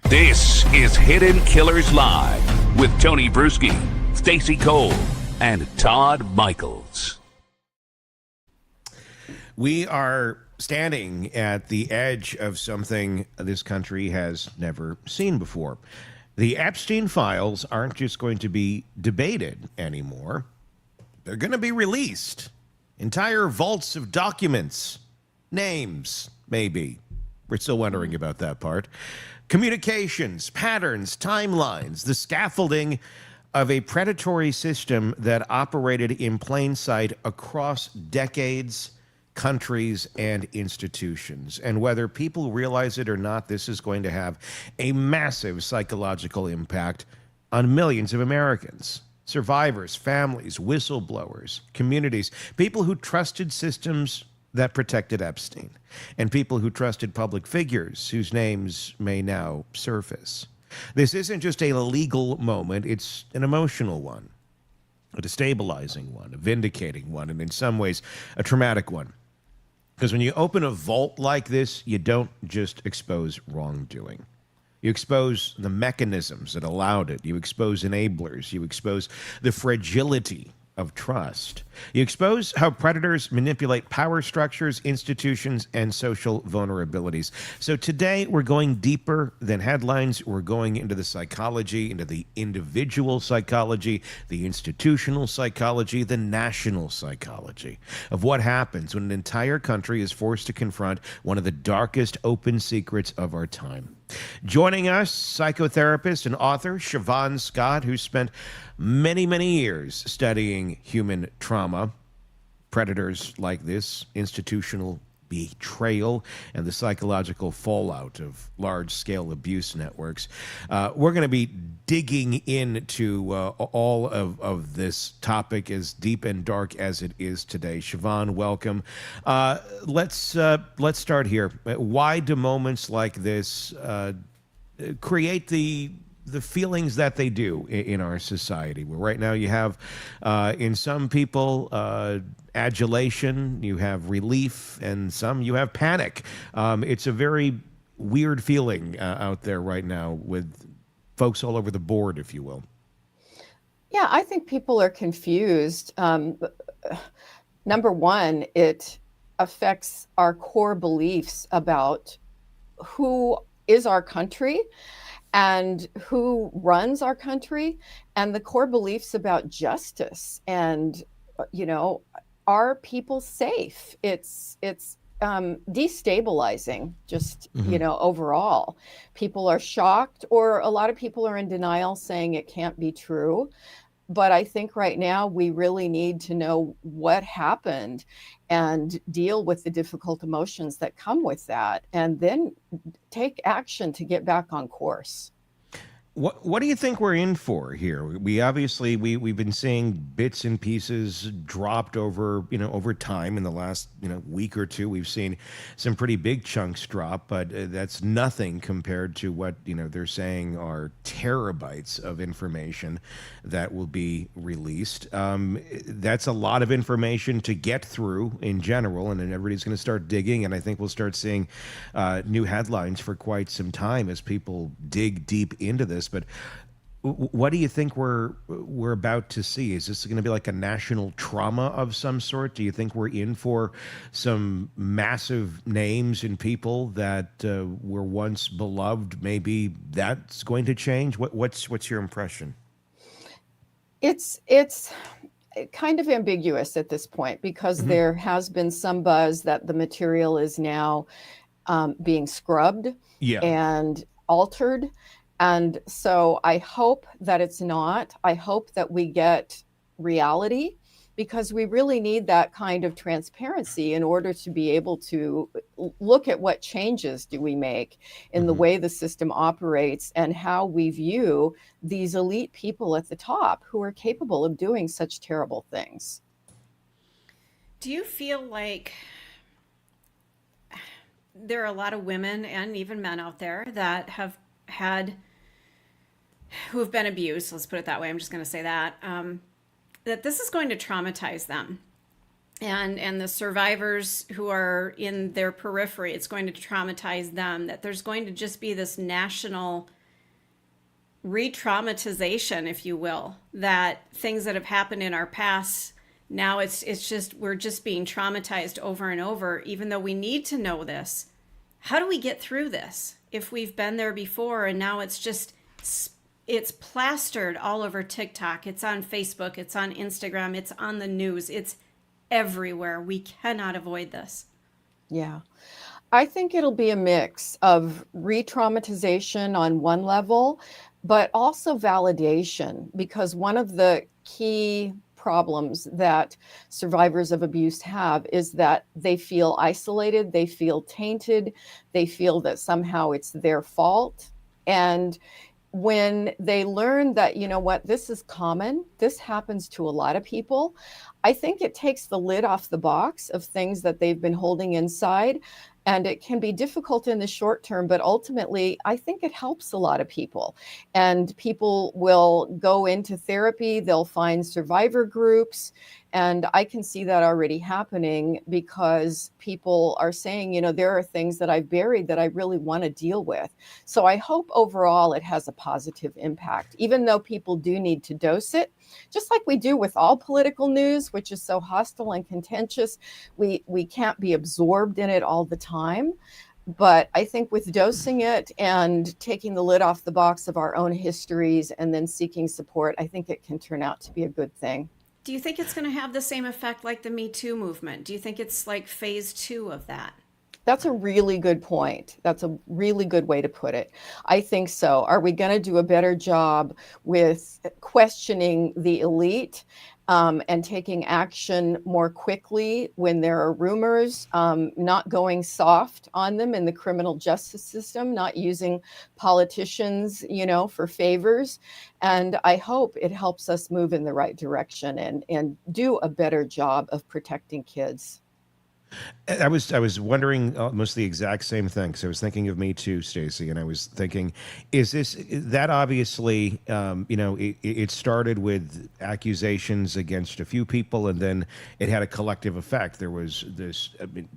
This is Hidden Killers Live with Tony Brueski, Stacey Cole, and Todd Michaels. We are standing at the edge of something this country has never seen before. The Epstein files aren't just going to be debated anymore. They're going to be released. Entire vaults of documents, names, maybe. We're still wondering about that part. Communications, patterns, timelines, the scaffolding of a predatory system that operated in plain sight across decades, countries, and institutions. And whether people realize it or not, this is going to have a massive psychological impact on millions of Americans. Survivors, families, whistleblowers, communities, people who trusted systems that protected Epstein, and people who trusted public figures whose names may now surface. This isn't just a legal moment, it's an emotional one, a destabilizing one, a vindicating one, and in some ways, a traumatic one. Because when you open a vault like this, you don't just expose wrongdoing. You expose the mechanisms that allowed it. You expose enablers. You expose the fragility of trust. You expose how predators manipulate power structures, institutions, and social vulnerabilities. So today we're going deeper than headlines. We're going into the psychology, into the individual psychology, the institutional psychology, the national psychology of what happens when an entire country is forced to confront one of the darkest open secrets of our time. Joining us, psychotherapist and author Shavaun Scott, who spent many, many years studying human trauma, predators like this, institutional betrayal, and the psychological fallout of large-scale abuse networks. We're going to be digging into all of this topic, as deep and dark as it is today. Shavaun, welcome. Let's start here. Why do moments like this create the feelings that they do in our society? Where right now you have, in some people, adulation, you have relief, and some you have panic. It's a very weird feeling out there right now with folks all over the board, if you will. Yeah, I think people are confused. Number one, it affects our core beliefs about who is our country and who runs our country, and the core beliefs about justice and, are people safe? It's destabilizing, just, overall. People are shocked, or a lot of people are in denial, saying it can't be true. But I think right now we really need to know what happened and deal with the difficult emotions that come with that, and then take action to get back on course. What do you think we're in for here? We obviously we've been seeing bits and pieces dropped over time in the last week or two. We've seen some pretty big chunks drop, but that's nothing compared to what they're saying are terabytes of information that will be released. That's a lot of information to get through in general, and then everybody's going to start digging, and I think we'll start seeing new headlines for quite some time as people dig deep into this. But what do you think we're about to see? Is this going to be like a national trauma of some sort? Do you think we're in for some massive names and people that were once beloved? Maybe that's going to change. What's your impression? It's kind of ambiguous at this point, because there has been some buzz that the material is now being scrubbed and altered. And so I hope that it's not. I hope that we get reality, because we really need that kind of transparency in order to be able to look at what changes do we make in the way the system operates, and how we view these elite people at the top who are capable of doing such terrible things. Do you feel like there are a lot of women and even men out there that who have been abused, let's put it that way, I'm just going to say that, that this is going to traumatize them? And the survivors who are in their periphery, it's going to traumatize them, that there's going to just be this national re-traumatization, if you will, that things that have happened in our past, now it's just, we're just being traumatized over and over, even though we need to know this. How do we get through this if we've been there before and now it's plastered all over TikTok, it's on Facebook, it's on Instagram, it's on the news, it's everywhere. We cannot avoid this. Yeah. I think it'll be a mix of re-traumatization on one level, but also validation, because one of the key problems that survivors of abuse have is that they feel isolated, they feel tainted, they feel that somehow it's their fault. And when they learn that, you know what, this is common, this happens to a lot of people, I think it takes the lid off the box of things that they've been holding inside. And it can be difficult in the short term, but ultimately, I think it helps a lot of people. And people will go into therapy, they'll find survivor groups. And I can see that already happening because people are saying, you know, there are things that I've buried that I really want to deal with. So I hope overall it has a positive impact, even though people do need to dose it, just like we do with all political news, which is so hostile and contentious. We can't be absorbed in it all the time. But I think with dosing it and taking the lid off the box of our own histories and then seeking support, I think it can turn out to be a good thing. Do you think it's going to have the same effect like the Me Too movement? Do you think it's like phase 2 of that? That's a really good point. That's a really good way to put it. I think so. Are we going to do a better job with questioning the elite and taking action more quickly when there are rumors, not going soft on them in the criminal justice system, not using politicians, you know, for favors? And I hope it helps us move in the right direction and do a better job of protecting kids. I was wondering almost the exact same thing. So I was thinking of Me Too, Stacey, and I was thinking, is this that obviously, you know, it started with accusations against a few people, and then it had a collective effect. There was this, I mean,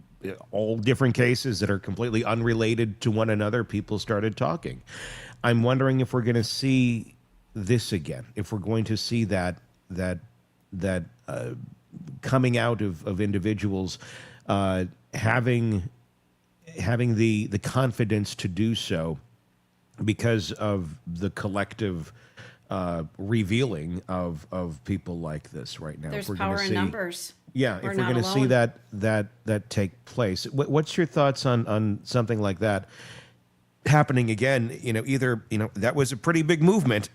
all different cases that are completely unrelated to one another. People started talking. I'm wondering if we're going to see this again, if we're going to see that coming out of individuals having the confidence to do so because of the collective revealing of people like this right now. There's if we're power gonna in see, numbers. Yeah, We're if we're not going to see alone. that take place, what's your thoughts on something like that happening again? You know, either, you know, that was a pretty big movement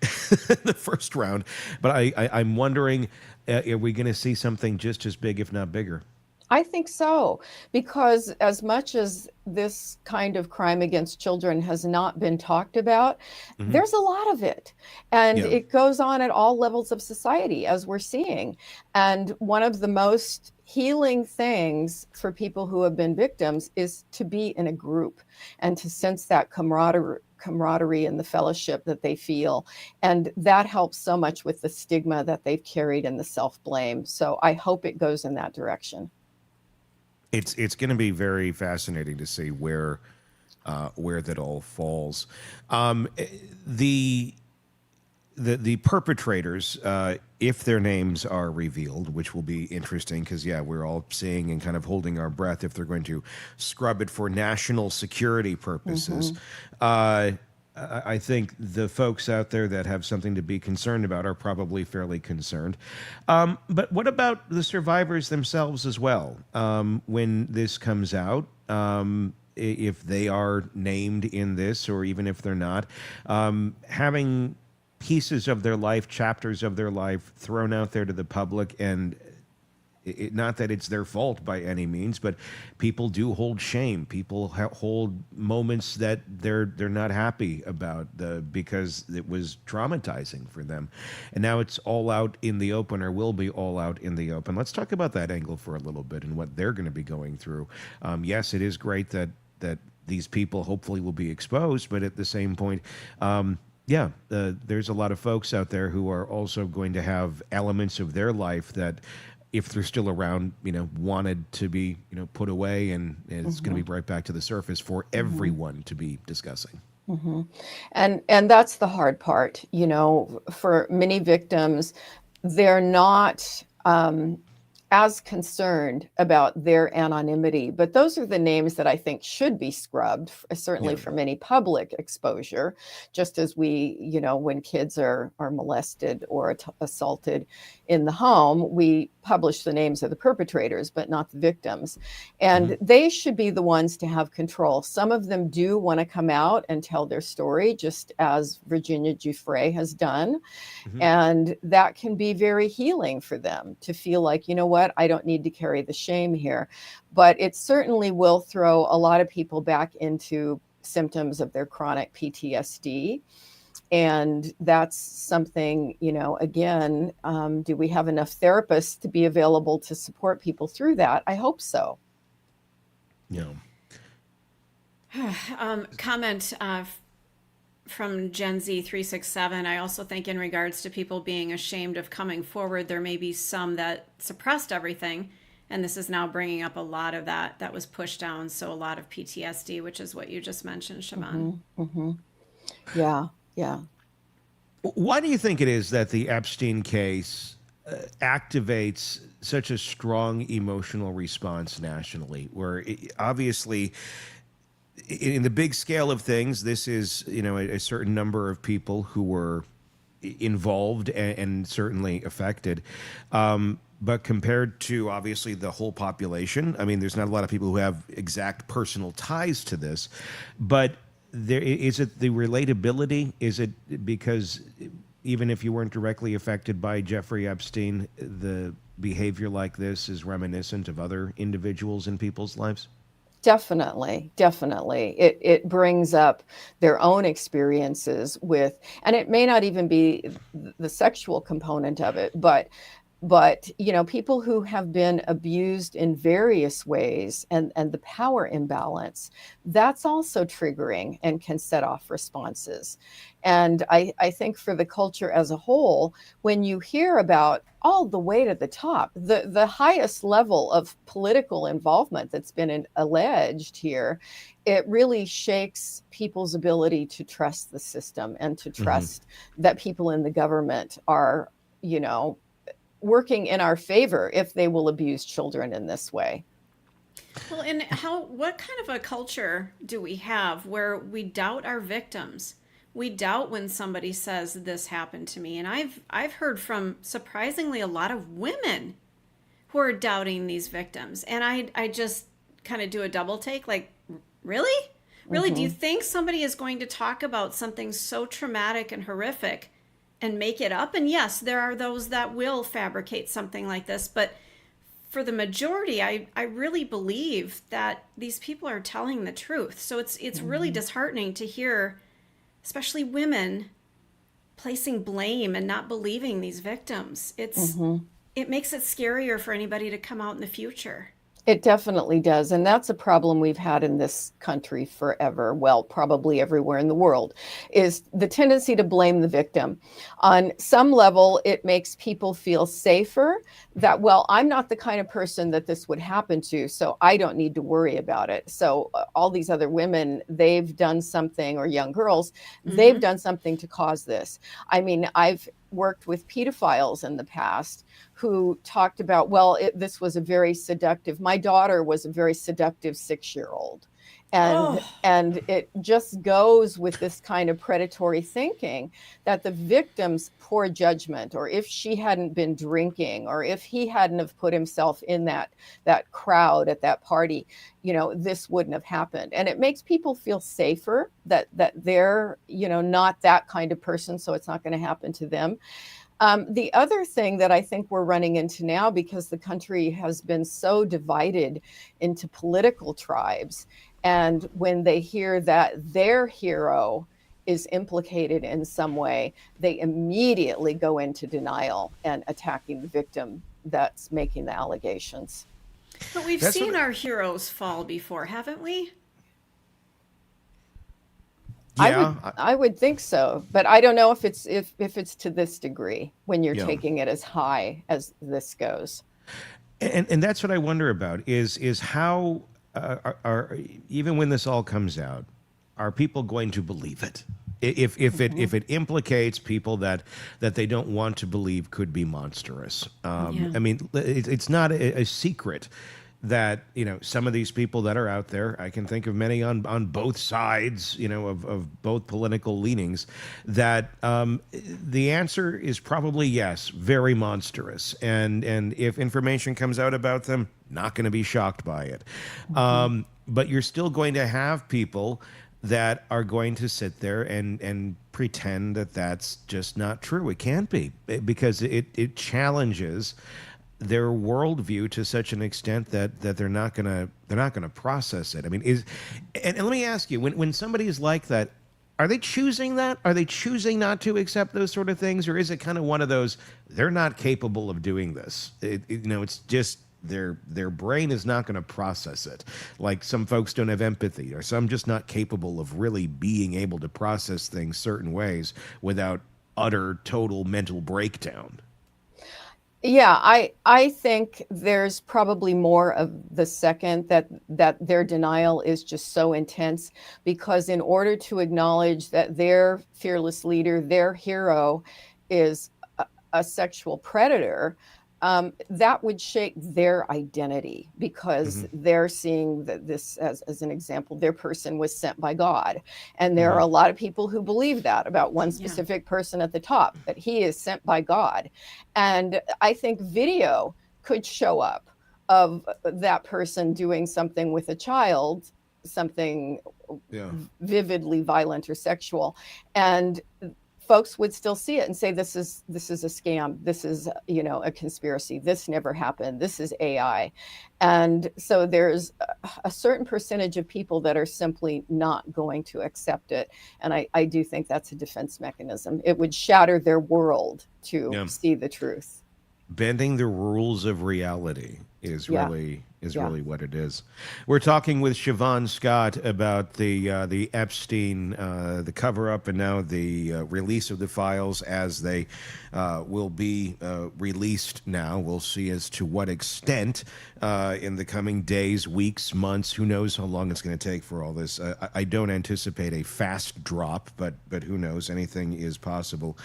in the first round, but I'm wondering, are we going to see something just as big, if not bigger? I think so, because as much as this kind of crime against children has not been talked about, Hmm. there's a lot of it. And Yeah. it goes on at all levels of society, as we're seeing. And one of the most healing things for people who have been victims is to be in a group and to sense that camaraderie and the fellowship that they feel. And that helps so much with the stigma that they've carried and the self-blame. So I hope it goes in that direction. It's going to be very fascinating to see where that all falls. The the perpetrators, if their names are revealed, which will be interesting because, yeah, we're all seeing and kind of holding our breath if they're going to scrub it for national security purposes. I think the folks out there that have something to be concerned about are probably fairly concerned. But what about the survivors themselves as well? When this comes out, if they are named in this, or even if they're not, having pieces of their life, chapters of their life thrown out there to the public, and not that it's their fault by any means, but people do hold shame. People hold moments that they're not happy about because it was traumatizing for them, and now it's all out in the open, or will be all out in the open. Let's talk about that angle for a little bit and what they're going to be going through. Yes, it is great that these people hopefully will be exposed, but at the same point, there's a lot of folks out there who are also going to have elements of their life that, if they're still around, wanted to be, put away, and it's going to be right back to the surface for everyone to be discussing. And that's the hard part, for many victims, they're not as concerned about their anonymity, but those are the names that I think should be scrubbed, certainly from any public exposure, just as we, when kids are molested or assaulted in the home, we publish the names of the perpetrators, but not the victims. And they should be the ones to have control. Some of them do want to come out and tell their story, just as Virginia Giuffre has done. And that can be very healing for them to feel like, you know what, I don't need to carry the shame here. But it certainly will throw a lot of people back into symptoms of their chronic PTSD. And that's something, again, do we have enough therapists to be available to support people through that? I hope so. Yeah. Comment from Gen Z 367. I also think in regards to people being ashamed of coming forward, there may be some that suppressed everything. And this is now bringing up a lot of that was pushed down. So a lot of PTSD, which is what you just mentioned, Shavaun. Yeah. Yeah. Why do you think it is that the Epstein case activates such a strong emotional response nationally, where obviously in the big scale of things, this is, a certain number of people who were involved and certainly affected. But compared to obviously the whole population, I mean, there's not a lot of people who have exact personal ties to this, but is it the relatability? Is it because even if you weren't directly affected by Jeffrey Epstein, the behavior like this is reminiscent of other individuals in people's lives? Definitely. It brings up their own experiences with, and it may not even be the sexual component of it, but people who have been abused in various ways and the power imbalance, that's also triggering and can set off responses. And I think for the culture as a whole, when you hear about all the way to the top, the highest level of political involvement that's been alleged here, it really shakes people's ability to trust the system and to trust that people in the government are, working in our favor if they will abuse children in this way. Well, and what kind of a culture do we have where we doubt our victims? We doubt when somebody says this happened to me. And I've heard from surprisingly a lot of women who are doubting these victims. And I just kind of do a double take, like, really? Really? Do you think somebody is going to talk about something so traumatic and horrific and make it up? And yes, there are those that will fabricate something like this, but for the majority, I really believe that these people are telling the truth. So it's really disheartening to hear, especially women, placing blame and not believing these victims. It makes it scarier for anybody to come out in the future. It definitely does. And that's a problem we've had in this country forever. Well, probably everywhere in the world, is the tendency to blame the victim. On some level, it makes people feel safer that, well, I'm not the kind of person that this would happen to, so I don't need to worry about it. So all these other women, they've done something, or young girls, they've done something to cause this. I mean, I've worked with pedophiles in the past who talked about, well, this was a very seductive, my daughter was a very seductive 6-year-old. And it just goes with this kind of predatory thinking that the victim's poor judgment, or if she hadn't been drinking, or if he hadn't have put himself in that crowd at that party, this wouldn't have happened. And it makes people feel safer that they're, not that kind of person, so it's not going to happen to them. The other thing that I think we're running into now, because the country has been so divided into political tribes, and when they hear that their hero is implicated in some way, they immediately go into denial and attacking the victim that's making the allegations. But we've seen our heroes fall before, haven't we? Yeah, I would think so, but I don't know if it's to this degree when you're taking it as high as this goes. And that's what I wonder about is how are even when this all comes out, are people going to believe it? If it implicates people that they don't want to believe could be monstrous. I mean, it's not a secret that, you know, some of these people that are out there, I can think of many on both sides, you know, of both political leanings, that the answer is probably yes, very monstrous. And if information comes out about them, not going to be shocked by it. But you're still going to have people that are going to sit there and pretend that that's just not true. It can't be, because it challenges their worldview to such an extent that they're not gonna process it. I mean, and let me ask you, when somebody is like that, are they choosing that? Are they choosing not to accept those sort of things, or is it kind of one of those, they're not capable of doing this? You know, it's just their brain is not going to process it. Like some folks don't have empathy, or some just not capable of really being able to process things certain ways without utter total mental breakdown. Yeah, I think there's probably more of the second, that their denial is just so intense, because in order to acknowledge that their fearless leader, their hero, is a sexual predator, that would shake their identity, because they're seeing that this, as an example, their person was sent by God. And there are a lot of people who believe that about one specific person at the top, that he is sent by God. And I think video could show up of that person doing something with a child, something vividly violent or sexual, and folks would still see it and say, this is a scam. This is, you know, a conspiracy. This never happened. This is AI. And so there's a certain percentage of people that are simply not going to accept it. And I do think that's a defense mechanism. It would shatter their world to see the truth. Bending the rules of reality is really what it is. We're talking with Shavaun Scott about the Epstein, the cover-up, and now the release of the files as they will be released now. We'll see as to what extent in the coming days, weeks, months. Who knows how long it's going to take for all this. I don't anticipate a fast drop, but who knows? Anything is possible.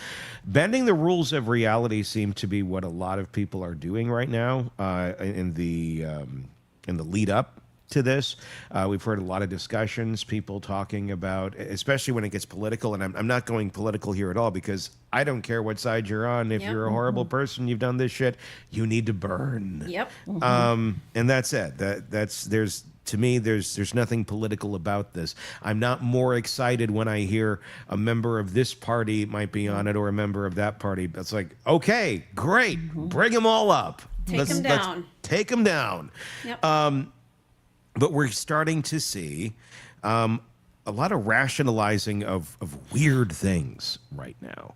Bending the rules of reality seem to be what a lot of people are doing right now in the lead up to this. We've heard a lot of discussions, people talking about, especially when it gets political, and I'm not going political here at all, because I don't care what side you're on. If you're a horrible person, you've done this shit, you need to burn. Yep. And that's it. To me, there's nothing political about this. I'm not more excited when I hear a member of this party might be on it, or a member of that party. It's like, okay, great, bring them all up. Take them down. Let's take them down. Yep. But we're starting to see a lot of rationalizing of weird things right now.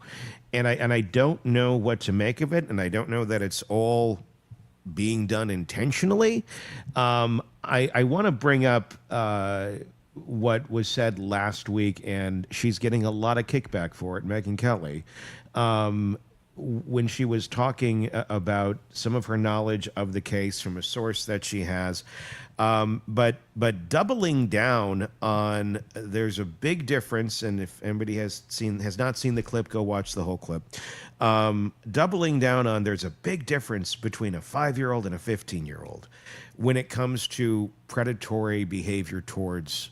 And I don't know what to make of it, and I don't know that it's all being done intentionally. I want to bring up what was said last week, and she's getting a lot of kickback for it, Megyn Kelly, when she was talking about some of her knowledge of the case from a source that she has, but doubling down on, there's a big difference, and if anybody has not seen the clip, go watch the whole clip. Doubling down on, there's a big difference between a 5-year-old and a 15-year-old when it comes to predatory behavior towards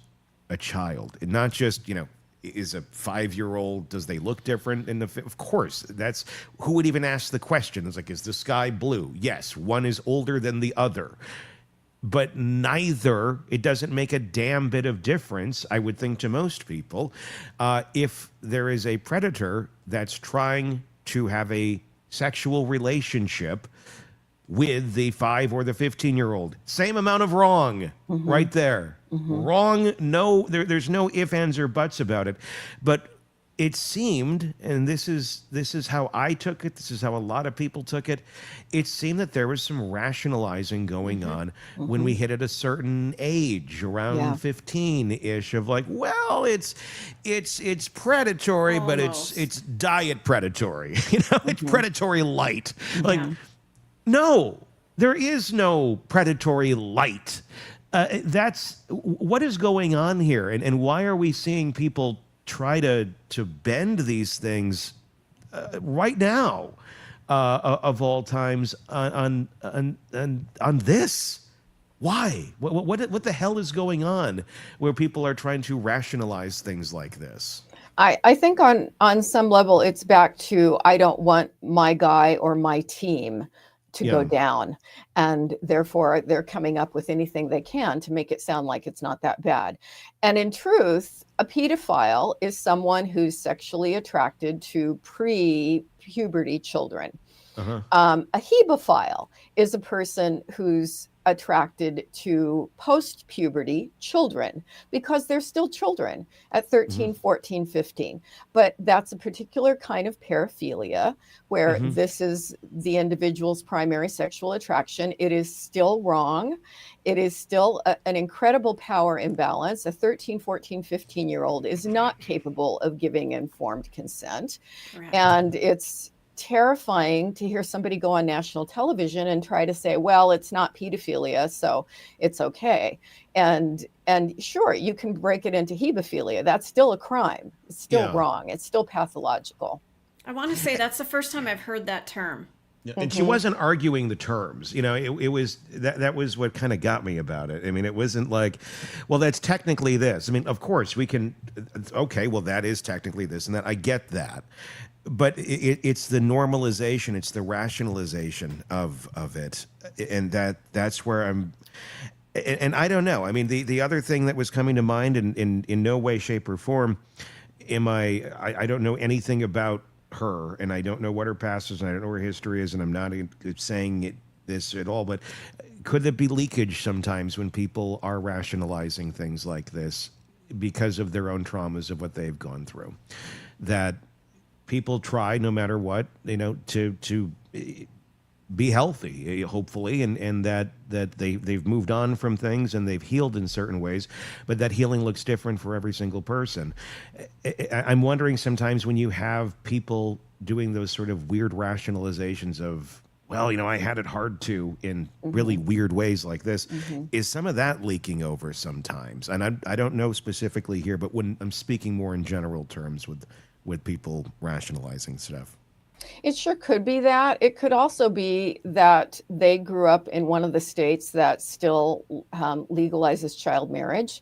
a child, and not just, you know, is a 5-year-old, does they look different of course, that's who would even ask the question. It's like, is the sky blue? Yes, one is older than the other, but neither, it doesn't make a damn bit of difference, I would think, to most people, if there is a predator that's trying to have a sexual relationship with the 5 or the 15-year-old. Same amount of wrong right there. Wrong, no, there's no ifs, ands, or buts about it. But it seemed, and this is how I took it, this is how a lot of people took it, it seemed that there was some rationalizing going on when we hit at a certain age, around 15-ish, of like, well, it's predatory, but it's diet predatory. You know, it's predatory light. Like, no, there is no predatory light. That's what is going on here, and why are we seeing people try to bend these things right now, of all times, on this? Why? What the hell is going on where people are trying to rationalize things like this? I think on some level it's back to, I don't want my guy or my team to go down, and therefore they're coming up with anything they can to make it sound like it's not that bad. And in truth, a pedophile is someone who's sexually attracted to pre-puberty children. A hebephile is a person who's attracted to post-puberty children because they're still children at 13, 14, 15. But that's a particular kind of paraphilia where this is the individual's primary sexual attraction. It is still wrong. It is still an incredible power imbalance. A 13, 14, 15-year-old is not capable of giving informed consent. Right. And it's terrifying to hear somebody go on national television and try to say, well, it's not pedophilia, so it's okay. And sure, you can break it into hebephilia. That's still a crime. It's still wrong. It's still pathological. I want to say that's the first time I've heard that term. And she wasn't arguing the terms. You know, it was that was what kind of got me about it. I mean, it wasn't like, well, that's technically this. I mean, of course we can, okay, well, that is technically this and that. I get that. But it's the normalization, it's the rationalization of it, and that's where I'm. And I don't know. I mean, the other thing that was coming to mind, in no way, shape, or form, I don't know anything about her, and I don't know what her past is, and I don't know what her history is, and I'm not saying this at all. But could there be leakage sometimes when people are rationalizing things like this because of their own traumas of what they've gone through? That people try, no matter what, to be healthy, hopefully, and that they've moved on from things and they've healed in certain ways, but that healing looks different for every single person. I'm wondering sometimes when you have people doing those sort of weird rationalizations of, well, I had it hard too, in really weird ways like this, is some of that leaking over sometimes? And I don't know specifically here, but when I'm speaking more in general terms with people rationalizing stuff. It sure could be that. It could also be that they grew up in one of the states that still legalizes child marriage.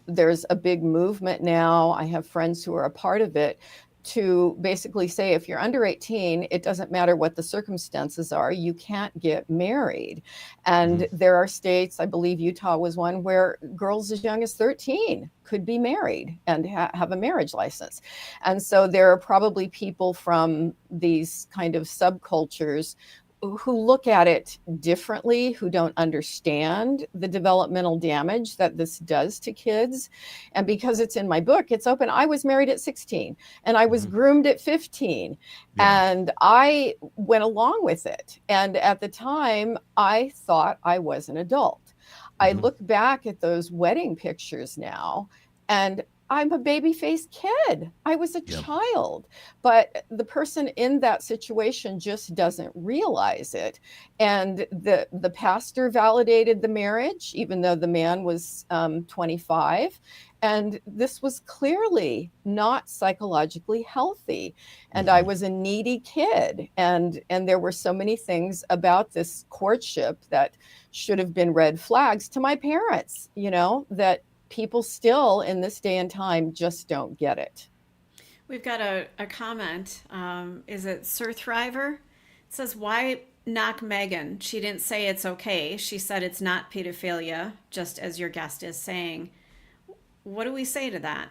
There's a big movement now. I have friends who are a part of it to basically say, if you're under 18, it doesn't matter what the circumstances are, you can't get married. And there are states, I believe Utah was one, where girls as young as 13 could be married and have a marriage license. And so there are probably people from these kind of subcultures who look at it differently, who don't understand the developmental damage that this does to kids. And because it's in my book, it's open. I was married at 16 and I was groomed at 15 and I went along with it. And at the time, I thought I was an adult. I look back at those wedding pictures now and I'm a baby-faced kid. I was a child, but the person in that situation just doesn't realize it. And the pastor validated the marriage, even though the man was 25. And this was clearly not psychologically healthy. And I was a needy kid. And there were so many things about this courtship that should have been red flags to my parents, that people still in this day and time just don't get it. We've got a comment. Is it Sir Thriver? It says, why knock Megan? She didn't say it's okay. She said it's not pedophilia, just as your guest is saying. What do we say to that?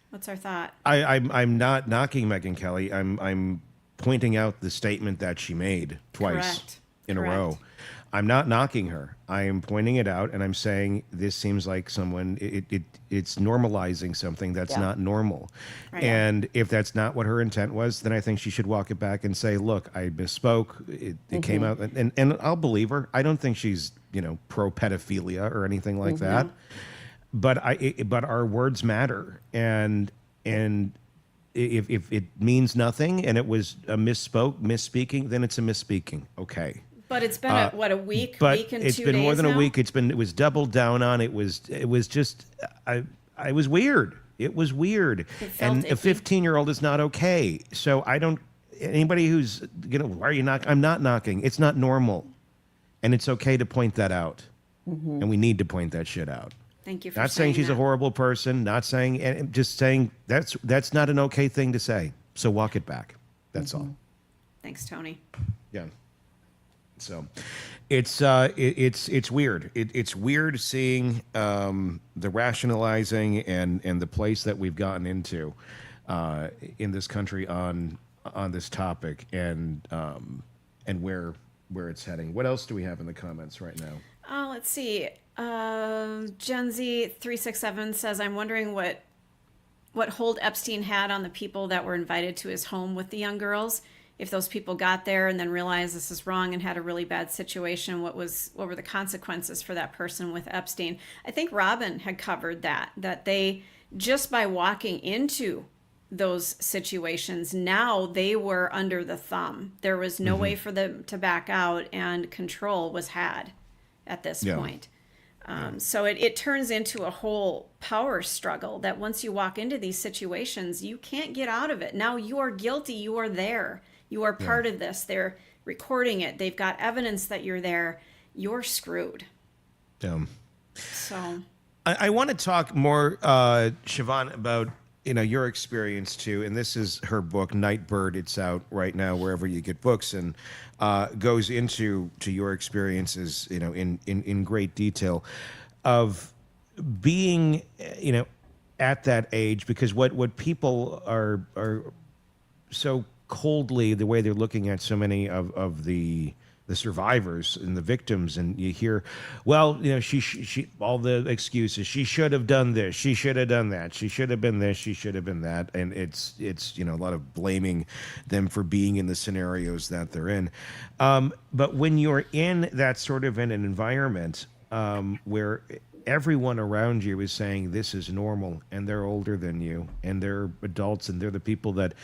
What's our thought? I'm not knocking Megyn Kelly. I'm pointing out the statement that she made twice in a row. I'm not knocking her. I am pointing it out, and I'm saying this seems like someone. It's normalizing something that's not normal, and if that's not what her intent was, then I think she should walk it back and say, "Look, I misspoke. It came out," and I'll believe her. I don't think she's pro pedophilia or anything like that, but our words matter, and if it means nothing and it was a misspeaking, then it's a misspeaking. Okay. But it's been a week But and 2 days it's been more than now? a week. It was doubled down on. It was just I was weird. It was weird. It felt And a icky. 15-year-old is not okay. So I don't. Anybody who's why are you knocking? I'm not knocking. It's not normal, and it's okay to point that out. And we need to point that shit out. Thank you for Not saying she's that. a horrible person. Not saying, and just saying that's not an okay thing to say. So walk it back. That's all. Thanks, Tony. Yeah. So, it's weird. It's weird seeing the rationalizing and the place that we've gotten into in this country on this topic and where it's heading. What else do we have in the comments right now? Oh, let's see. Gen Z 367 says, "I'm wondering what hold Epstein had on the people that were invited to his home with the young girls. If those people got there and then realized this is wrong and had a really bad situation, what were the consequences for that person with Epstein?" I think Robin had covered that they, just by walking into those situations, now they were under the thumb. There was no way for them to back out, and control was had at this point. So it turns into a whole power struggle that once you walk into these situations, you can't get out of it. Now you are guilty. You are there. You are part of this. They're recording it. They've got evidence that you're there. You're screwed. So I want to talk more, Shavaun, about your experience too. And this is her book, Nightbird. It's out right now wherever you get books, and goes into your experiences, in great detail of being, at that age, because what people are so coldly, the way they're looking at so many of the survivors and the victims, and you hear, well, she all the excuses. She should have done this. She should have done that. She should have been this. She should have been that. And it's a lot of blaming them for being in the scenarios that they're in. But when you're in that sort of an environment where everyone around you is saying this is normal, and they're older than you, and they're adults, and they're the people that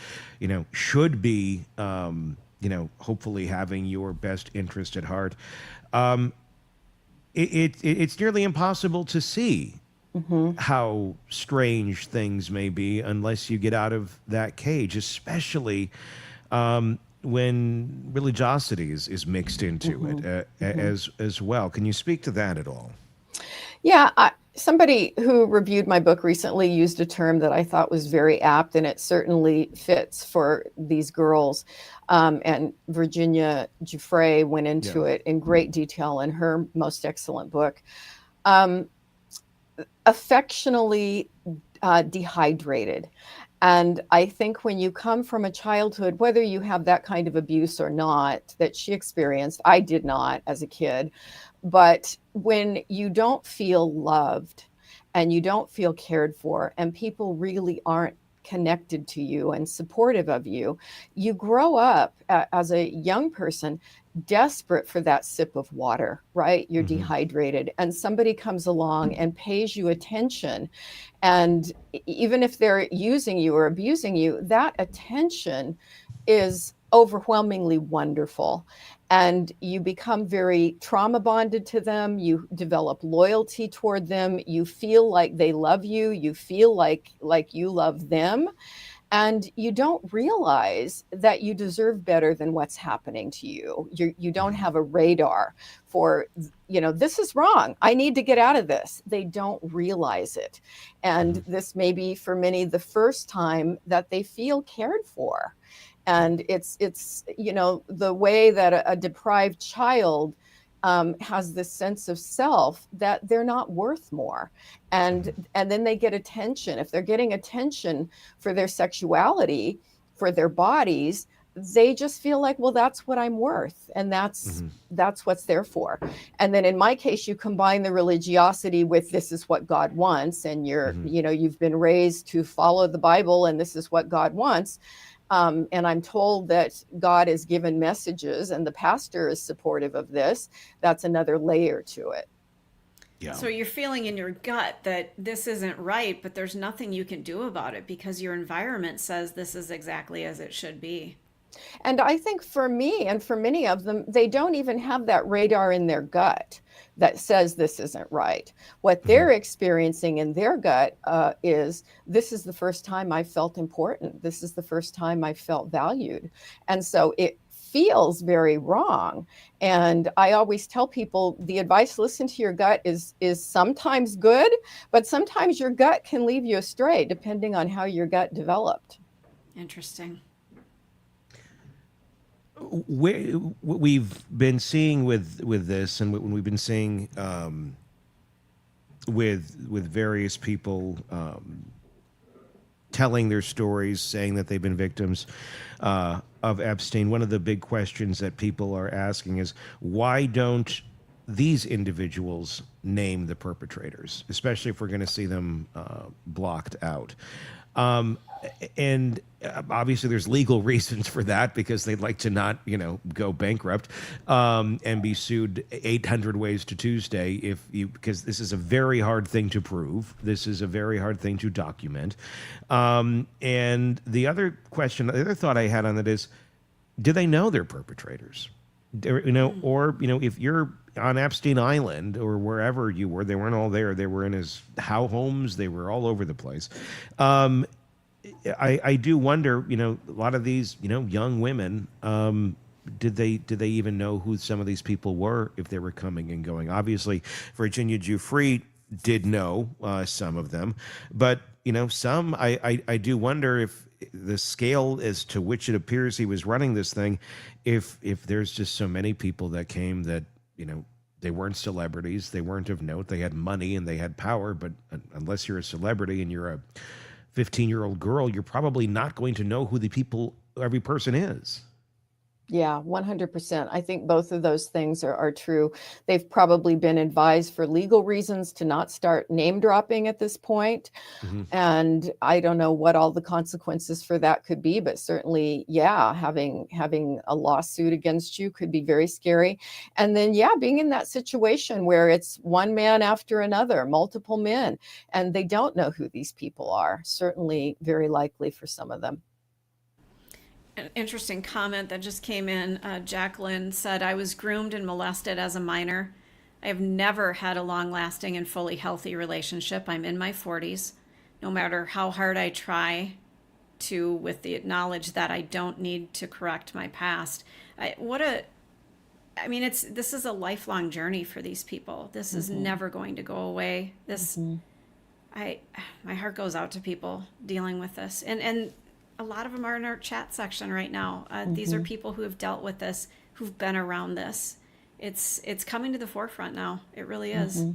should be hopefully having your best interest at heart, it's nearly impossible to see how strange things may be unless you get out of that cage, especially when religiosity is mixed into it as well. Can you speak to that at all? Yeah, somebody who reviewed my book recently used a term that I thought was very apt, and it certainly fits for these girls. And Virginia Giuffre went into it in great detail in her most excellent book. Affectionately dehydrated. And I think when you come from a childhood, whether you have that kind of abuse or not that she experienced, I did not as a kid, but when you don't feel loved and you don't feel cared for, and people really aren't connected to you and supportive of you, you grow up as a young person desperate for that sip of water, right? You're dehydrated, and somebody comes along and pays you attention. And even if they're using you or abusing you, that attention is overwhelmingly wonderful. And you become very trauma bonded to them. You develop loyalty toward them. You feel like they love you. You feel like you love them. And you don't realize that you deserve better than what's happening to you. You don't have a radar for, this is wrong. I need to get out of this. They don't realize it. And this may be for many the first time that they feel cared for. And it's the way that a deprived child has this sense of self that they're not worth more. And then they get attention. If they're getting attention for their sexuality, for their bodies, they just feel like, well, that's what I'm worth. And that's what's there for. And then in my case, you combine the religiosity with this is what God wants. And you've been raised to follow the Bible, and this is what God wants. And I'm told that God has given messages, and the pastor is supportive of this. That's another layer to it. Yeah. So you're feeling in your gut that this isn't right, but there's nothing you can do about it because your environment says this is exactly as it should be. And I think for me and for many of them, they don't even have that radar in their gut that says this isn't right. What they're experiencing in their gut is, this is the first time I felt important. This is the first time I felt valued. And so it feels very wrong. And I always tell people the advice, listen to your gut, is sometimes good, but sometimes your gut can leave you astray depending on how your gut developed. Interesting. What we've been seeing with this, and what we've been seeing with various people telling their stories, saying that they've been victims of Epstein, one of the big questions that people are asking is, why don't these individuals name the perpetrators, especially if we're going to see them blocked out? And obviously there's legal reasons for that, because they'd like to not, go bankrupt and be sued 800 ways to Tuesday because this is a very hard thing to prove. This is a very hard thing to document. And the other thought I had on that is, do they know they're perpetrators? Or if you're on Epstein Island or wherever you were, they weren't all there. They were in his homes. They were all over the place. I do wonder, a lot of these, young women, did they even know who some of these people were if they were coming and going? Obviously, Virginia Giuffre did know some of them, but some I do wonder if the scale as to which it appears he was running this thing, if there's just so many people that came that they weren't celebrities, they weren't of note, they had money and they had power, but unless you're a celebrity and you're a 15-year-old girl, you're probably not going to know who every person is. Yeah, 100%. I think both of those things are true. They've probably been advised for legal reasons to not start name dropping at this point. And I don't know what all the consequences for that could be, but certainly, yeah, having a lawsuit against you could be very scary. And then, yeah, being in that situation where it's one man after another, multiple men, and they don't know who these people are, certainly very likely for some of them. An interesting comment that just came in. Jacqueline said, I was groomed and molested as a minor. I have never had a long-lasting and fully healthy relationship. I'm in my 40s. No matter how hard I try to, with the knowledge that I don't need to correct my past. This is a lifelong journey for these people. This is never going to go away. My heart goes out to people dealing with this. And a lot of them are in our chat section right now. These are people who have dealt with this, who've been around this. It's coming to the forefront now. It really is.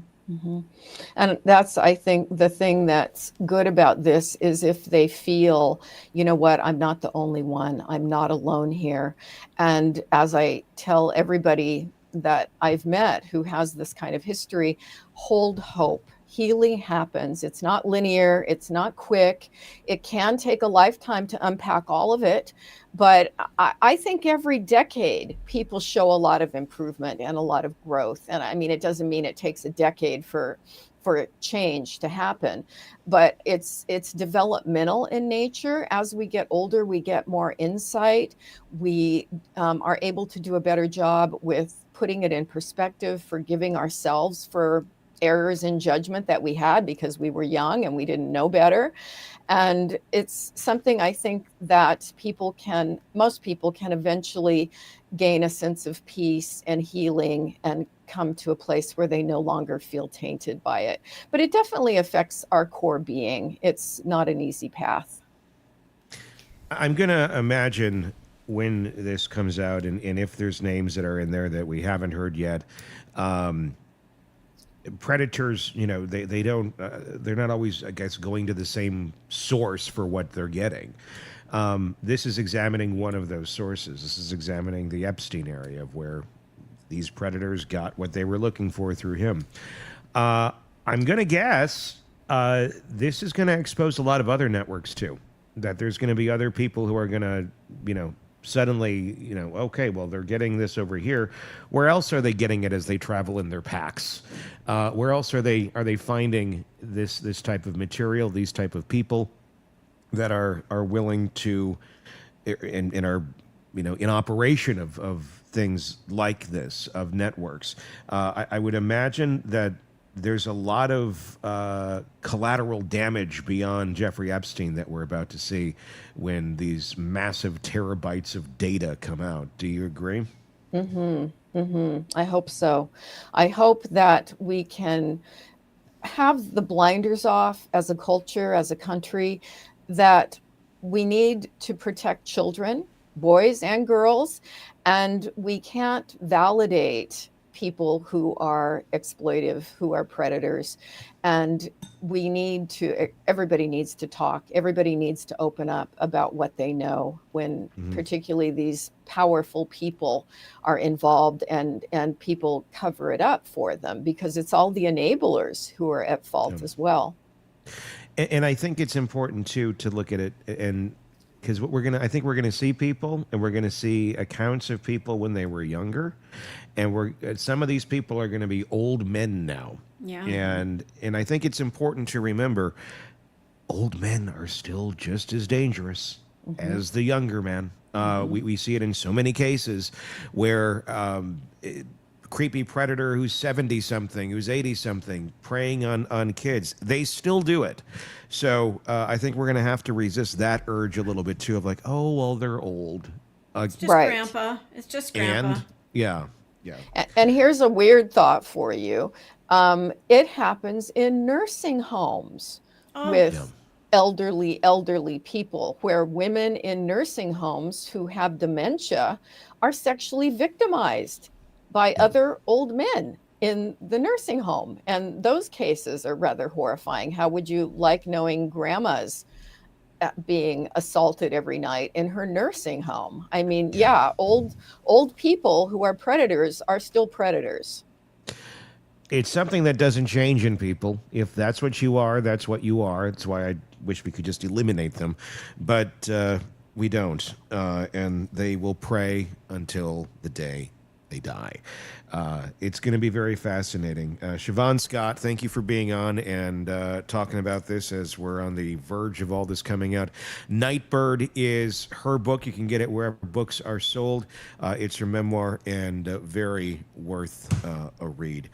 And that's, I think, the thing that's good about this is if they feel, you know what, I'm not the only one. I'm not alone here. And as I tell everybody that I've met who has this kind of history, hold hope. Healing happens. It's not linear. It's not quick. It can take a lifetime to unpack all of it. But I think every decade people show a lot of improvement and a lot of growth. And I mean, it doesn't mean it takes a decade for change to happen, but it's developmental in nature. As we get older, we get more insight. We are able to do a better job with putting it in perspective, forgiving ourselves for errors in judgment that we had because we were young and we didn't know better. And it's something I think that most people can eventually gain a sense of peace and healing and come to a place where they no longer feel tainted by it. But it definitely affects our core being. It's not an easy path. I'm going to imagine when this comes out, and if there's names that are in there that we haven't heard yet, predators, they don't, they're not always, I guess, going to the same source for what they're getting. This is examining one of those sources. This is examining the Epstein area of where these predators got what they were looking for through him. I'm going to guess this is going to expose a lot of other networks too, that there's going to be other people who are going to, suddenly, okay, well, they're getting this over here. Where else are they getting it as they travel in their packs? Where else are they finding this type of material, these type of people that are willing to and are in operation of things like this, of networks. I would imagine that there's a lot of collateral damage beyond Jeffrey Epstein that we're about to see when these massive terabytes of data come out. Do you agree? I hope so. I hope that we can have the blinders off as a culture, as a country, that we need to protect children, boys and girls, and we can't validate people who are exploitive, who are predators. And everybody needs to talk. Everybody needs to open up about what they know when particularly these powerful people are involved, and people cover it up for them, because it's all the enablers who are at fault as well. And I think it's important too to look at it, and because I think we're gonna see people, and we're gonna see accounts of people when they were younger, and some of these people are gonna be old men now. Yeah. And I think it's important to remember, old men are still just as dangerous as the younger men. We see it in so many cases where creepy predator who's 70-something, who's 80-something, preying on kids. They still do it. So I think we're going to have to resist that urge a little bit, too, of like, oh, well, they're old. It's just grandpa. It's just grandpa. And, yeah. And here's a weird thought for you. It happens in nursing homes with elderly people, where women in nursing homes who have dementia are sexually victimized by other old men in the nursing home. And those cases are rather horrifying. How would you like knowing grandma's being assaulted every night in her nursing home? I mean, old people who are predators are still predators. It's something that doesn't change in people. If that's what you are, that's what you are. That's why I wish we could just eliminate them. But we don't. And they will prey until the day they die. It's going to be very fascinating. Shavaun Scott, thank you for being on and talking about this as we're on the verge of all this coming out. Nightbird is her book. You can get it wherever books are sold. It's her memoir, and very worth a read.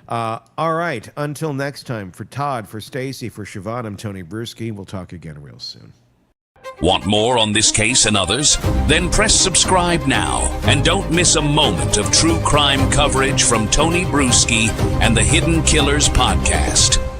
All right. Until next time, for Todd, for Stacy, for Shavaun, I'm Tony Brueski. We'll talk again real soon. Want more on this case and others? Then press subscribe now and don't miss a moment of true crime coverage from Tony Brueski and the Hidden Killers podcast.